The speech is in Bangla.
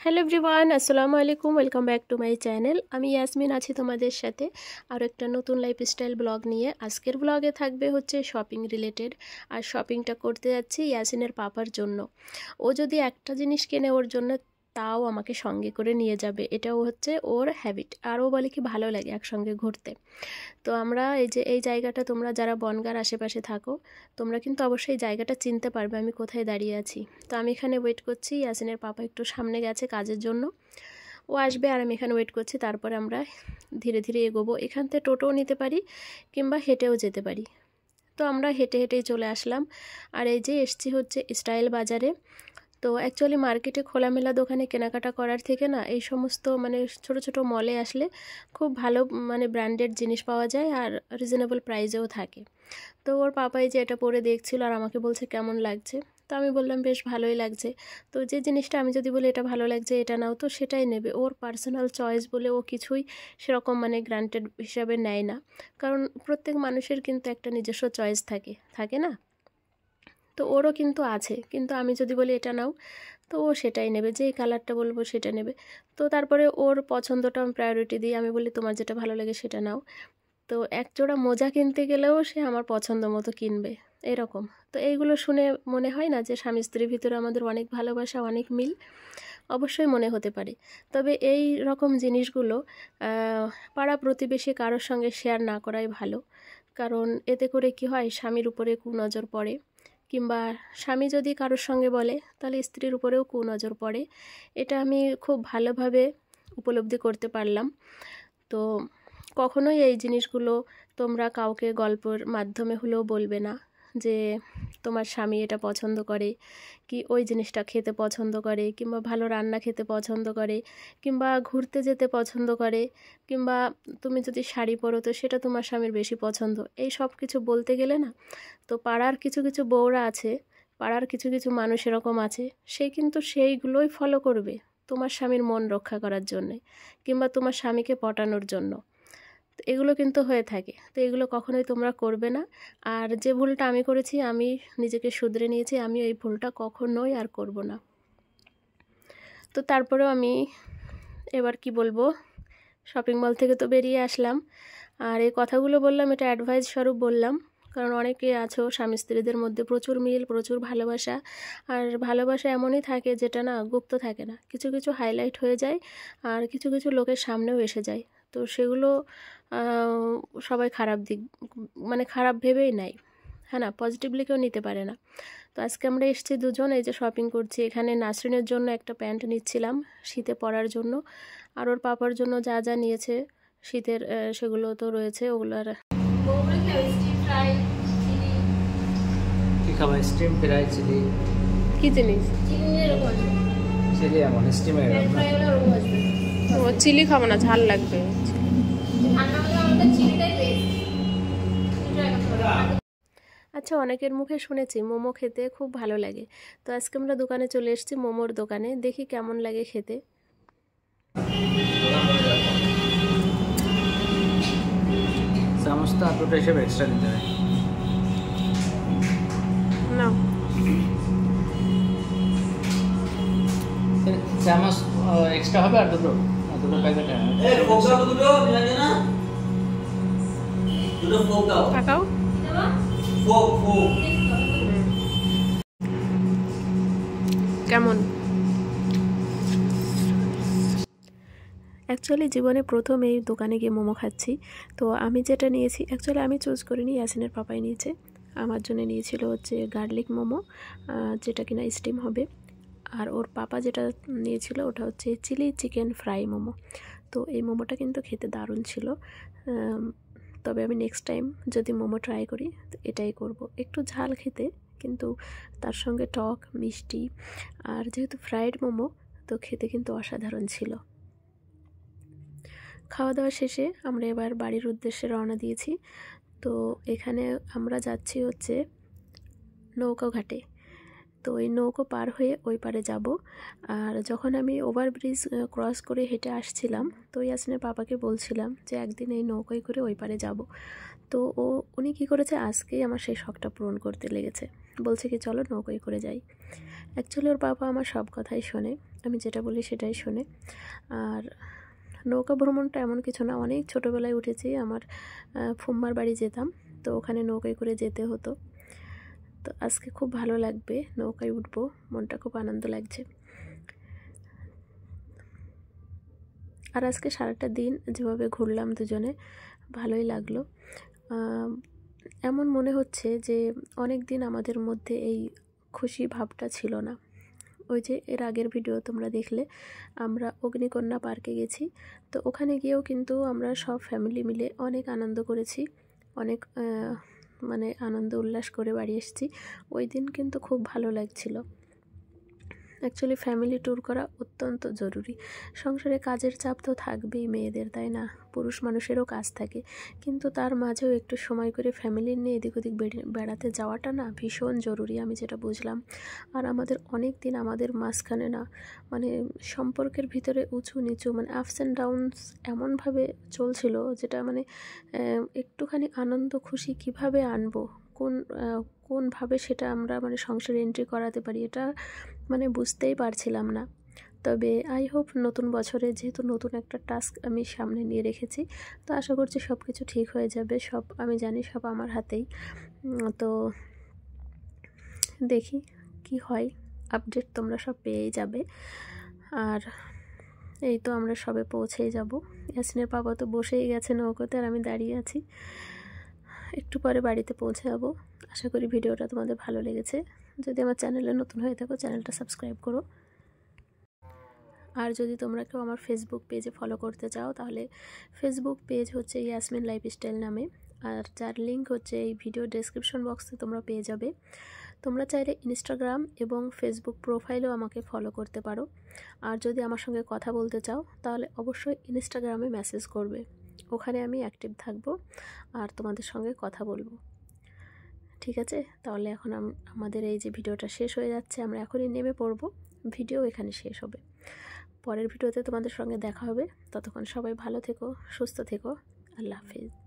হ্যালো এভরিওয়ান, আসসালামু আলাইকুম। Welcome back to my channel. আমি ইয়াসমিন আছি তোমাদের সাথে আর একটা নতুন লাইফস্টাইল ব্লগ নিয়ে। আজকের ব্লগে থাকবে হচ্ছে শপিং রিলেটেড। আর শপিংটা করতে যাচ্ছি ইয়াসিনের পাপার জন্য। ও যদি একটা জিনিস কেনে ওর জন্য, তাও আমাকে সঙ্গে করে নিয়ে যাবে। এটাও হচ্ছে ওর হ্যাবিট। আর ও বলে কি ভালো লাগে একসঙ্গে ঘুরতে। তো আমরা এই জায়গাটা, তোমরা যারা বনগাঁর আশেপাশে থাকো তোমরা কিন্তু অবশ্যই জায়গাটা চিনতে পারবে আমি কোথায় দাঁড়িয়ে আছি। তো আমি এখানে ওয়েট করছি, ইয়াসিনের পাপা একটু সামনে গেছে কাজের জন্য, ও আসবে আর আমি এখানে ওয়েট করছি। তারপরে আমরা ধীরে ধীরে এগোবো। এখান থেকে টোটোও নিতে পারি কিংবা হেঁটেও যেতে পারি। তো আমরা হেঁটে হেঁটেই চলে আসলাম। আর এই যে এসছি হচ্ছে স্টাইল বাজারে। তো অ্যাকচুয়ালি মার্কেটে খোলামেলা দোকানে কেনাকাটা করার থেকে না, এই সমস্ত মানে ছোট ছোট মলে আসলে খুব ভালো মানে ব্র্যান্ডেড জিনিস পাওয়া যায় আর রিজনেবল প্রাইসেও থাকে। তো ওর পাপাই যে এটা পরে দেখছিল আর আমাকে বলছে কেমন লাগছে। তো আমি বললাম বেশ ভালোই লাগছে। তো যে জিনিসটা আমি যদি বলি এটা ভালো লাগছে এটা নাও, তো সেটাই নেবে। ওর পার্সোনাল চয়েস বলে ও কিছুই সেরকম মানে গ্রান্টেড হিসাবে নেয় না। কারণ প্রত্যেক মানুষের কিন্তু একটা নিজস্ব চয়েস থাকে, থাকে না? তো ওরও কিন্তু আছে, কিন্তু আমি যদি বলি এটা নাও, তো ও সেটাই নেবে, যে কালারটা বলবো সেটা নেবে। তো তারপরে ওর পছন্দটা আমি প্রায়োরিটি দিই, আমি বলি তোমার যেটা ভালো লাগে সেটা নাও। তো এক জোড়া মোজা কিনতে গেলেও সে আমার পছন্দ মতো কিনবে, এরকম। তো এইগুলো শুনে মনে হয় না যে স্বামী স্ত্রীর ভিতরে আমাদের অনেক ভালোবাসা, অনেক মিল? অবশ্যই মনে হতে পারে। তবে এই রকম জিনিসগুলো পাড়া প্রতিবেশী কারোর সঙ্গে শেয়ার না করাই ভালো। কারণ এতে করে কি হয়, স্বামীর উপরে কুনজর পড়ে, কিংবা স্বামী যদি কারোর সঙ্গে বলে তাহলে স্ত্রীর উপরেও কুনজর পড়ে। এটা আমি খুব ভালোভাবে উপলব্ধি করতে পারলাম। তো কখনোই এই জিনিসগুলো তোমরা কাউকে গল্পের মাধ্যমে হলেও বলবে না যে তোমার স্বামী এটা পছন্দ করে, কি ওই জিনিসটা খেতে পছন্দ করে, কিংবা ভালো রান্না খেতে পছন্দ করে, কিংবা ঘুরতে যেতে পছন্দ করে, কিংবা তুমি যদি শাড়ি পরো তো সেটা তোমার স্বামীর বেশি পছন্দ। এই সব কিছু বলতে গেলে না, তো পাড়ার কিছু কিছু বউরা আছে, পাড়ার কিছু কিছু মানুষ এরকম আছে, সে কিন্তু সেইগুলোই ফলো করবে তোমার স্বামীর মন রক্ষা করার জন্যে, কিংবা তোমার স্বামীকে পটানোর জন্য। তো এগুলো কিন্তু হয়ে থাকে। তো এগুলো কখনোই তোমরা করবে না। আর যে ভুলটা আমি করেছি, আমি নিজেকে শুধরে নিয়েছি, আমি এই ভুলটা কখনোই আর করব না। তো তারপরেও আমি এবার কি বলবো, শপিং মল থেকে তো বেরিয়ে আসলাম। আর এই কথাগুলো বললাম এটা অ্যাডভাইস স্বরূপ বললাম, কারণ অনেকে আছো স্বামী স্ত্রীদের মধ্যে প্রচুর মিল, প্রচুর ভালোবাসা। আর ভালোবাসা এমনই থাকে যেটা না গুপ্ত থাকে না, কিছু কিছু হাইলাইট হয়ে যায় আর কিছু কিছু লোকের সামনেও এসে যায়। তো সেগুলো সবাই খারাপ দিক মানে খারাপ ভেবেই নেয়, হ্যাঁ না, পজিটিভলি কেউ নিতে পারে না। তো আজকে আমরা এসেছি দুজন, এই যে শপিং করছি। এখানে নাসরিনের জন্য একটা প্যান্ট নিচ্ছিলাম শীতে পরার জন্য, আর ওর পাপার জন্য যা যা নিয়েছে শীতের সেগুলো তো রয়েছে ওগুলার। কি খাবার? Steam fry chilli. কি জিনিস? চিলি এমন স্টিমে ও চিলি খাবো না, ঝাল লাগবে। আচ্ছা, অনেকের মুখে শুনেছি মোমো খেতে খুব ভালো লাগে। তো আজকে আমরা দোকানে চলে এসেছি, মোমোর দোকানে, দেখি কেমন লাগে খেতে। চামচটা দুটো হিসেবে এক্সট্রা দিতে হয় না, চামচ এক্সট্রা হবে আর দুটো দুটো প্যাকেট টাকাও কেমন? অ্যাকচুয়ালি জীবনে প্রথম এই দোকানে গিয়ে মোমো খাচ্ছি। তো আমি যেটা নিয়েছি, অ্যাকচুয়ালি আমি চুজ করিনি, ইয়াসিনের পাপাই নিয়েছে। আমার জন্য নিয়েছিল হচ্ছে গার্লিক মোমো, যেটা কিনা স্টিম হবে। আর ওর পাপা যেটা নিয়েছিল ওটা হচ্ছে চিলি চিকেন ফ্রাই মোমো। তো এই মোমোটা কিন্তু খেতে দারুণ ছিল। তবে আমি নেক্সট টাইম যদি মোমো ট্রাই করি তো এটাই করব, একটু ঝাল খেতে, কিন্তু তার সঙ্গে টক মিষ্টি। আর যেহেতু ফ্রাইড মোমো, তো খেতে কিন্তু অসাধারণ ছিল। খাওয়া দাওয়া শেষে আমরা এবার বাড়ির উদ্দেশ্যে রওনা দিয়েছি। তো এখানে আমরা যাচ্ছি হচ্ছে নৌকা ঘাটে। তো ওই নৌকো পার হয়ে ওই পারে যাব। আর যখন আমি ওভারব্রিজ ক্রস করে হেঁটে আসছিলাম, তো ইয়াসিনের পাপাকে বলছিলাম যে একদিন এই নৌকোয় করে ওই পারে যাব। তো উনি কী করেছে, আজকেই আমার সেই শখটা পূরণ করতে লেগেছে। বলছে কি চলো নৌকোয় করে যাই। অ্যাকচুয়ালি ওর বাবা আমার সব কথাই শোনে, আমি যেটা বলি সেটাই শোনে। আর নৌকা ভ্রমণটা এমন কিছু না, অনেক ছোটোবেলায় উঠেছি। আমার ফুম্মার বাড়ি যেতাম, তো ওখানে নৌকায় করে যেতে হতো। তো আজকে খুব ভালো লাগবে, নৌকায় উঠবো, মনটা খুব আনন্দ লাগছে। আর আজকে সারাটা দিন যেভাবে ঘুরলাম দুজনে, ভালোই লাগলো। এমন মনে হচ্ছে যে অনেক দিন আমাদের মধ্যে এই খুশি ভাবটা ছিল না। ওই যে এর আগের ভিডিও তোমরা দেখলে, আমরা অগ্নিকন্যা পার্কে গেছি, তো ওখানে গিয়েও কিন্তু আমরা সব ফ্যামিলি মিলে অনেক আনন্দ করেছি, অনেক মানে আনন্দ উল্লাস করে বাড়ি এসেছি। ওই দিন কিন্তু খুব ভালো লাগছিল। অ্যাকচুয়ালি ফ্যামিলি ট্যুর করা অত্যন্ত জরুরি। সংসারে কাজের চাপ তো থাকবেই মেয়েদের, তাই না? পুরুষ মানুষেরও কাজ থাকে, কিন্তু তার মাঝেও একটু সময় করে ফ্যামিলি নিয়ে এদিক ওদিক বেড়াতে যাওয়াটা না ভীষণ জরুরি, আমি যেটা বুঝলাম। আর আমাদের অনেক দিন আমাদের মাঝখানে না মানে সম্পর্কের ভিতরে উঁচু নিচু মানে আপস অ্যান্ড ডাউনস এমনভাবে চলছিল, যেটা মানে একটুখানি আনন্দ খুশি কিভাবে আনবো, কোনভাবে সেটা আমরা মানে সংসারে এন্ট্রি করাতে পারি, এটা মানে বুঝতেই পারছিলাম না। তবে আই হোপ নতুন বছরে যেহেতু নতুন একটা টাস্ক আমি সামনে নিয়ে রেখেছি, তো আশা করছি সব কিছু ঠিক হয়ে যাবে। সব আমি জানি সব আমার হাতেই। তো দেখি কি হয়, আপডেট তোমরা সব পেয়েই যাবে। আর এই তো আমরা সবে পৌঁছেই যাব। ইয়াসিনের বাবা তো বসেই গেছে নৌকোতে, আর আমি দাঁড়িয়ে আছি। একটু পরে বাড়িতে পৌঁছে যাব। আশা করি ভিডিওটা তোমাদের ভালো লেগেছে। যদি আমার চ্যানেলে নতুন হয়ে থাকো, চ্যানেলটা সাবস্ক্রাইব করো। আর যদি তোমরা কেউ আমার ফেসবুক পেজে ফলো করতে চাও, তাহলে ফেসবুক পেজ হচ্ছে ইয়াসমিন লাইফস্টাইল নামে, আর যার লিঙ্ক হচ্ছে এই ভিডিও ডেসক্রিপশন বক্সে তোমরা পেয়ে যাবে। তোমরা চাইলে ইনস্টাগ্রাম এবং ফেসবুক প্রোফাইলেও আমাকে ফলো করতে পারো। আর যদি আমার সঙ্গে কথা বলতে চাও, তাহলে অবশ্যই ইনস্টাগ্রামে মেসেজ করবে, ওখানে আমি অ্যাক্টিভ থাকবো আর তোমাদের সঙ্গে কথা বলবো। ঠিক আছে, তাহলে এখন আমাদের এই যে ভিডিওটা শেষ হয়ে যাচ্ছে, আমরা এখনই নেমে পড়বো। ভিডিও এখানে শেষ হবে। পরের ভিডিওতে তোমাদের সঙ্গে দেখা হবে। ততক্ষণ সবাই ভালো থেকো, সুস্থ থেকো। আল্লাহ হাফিজ।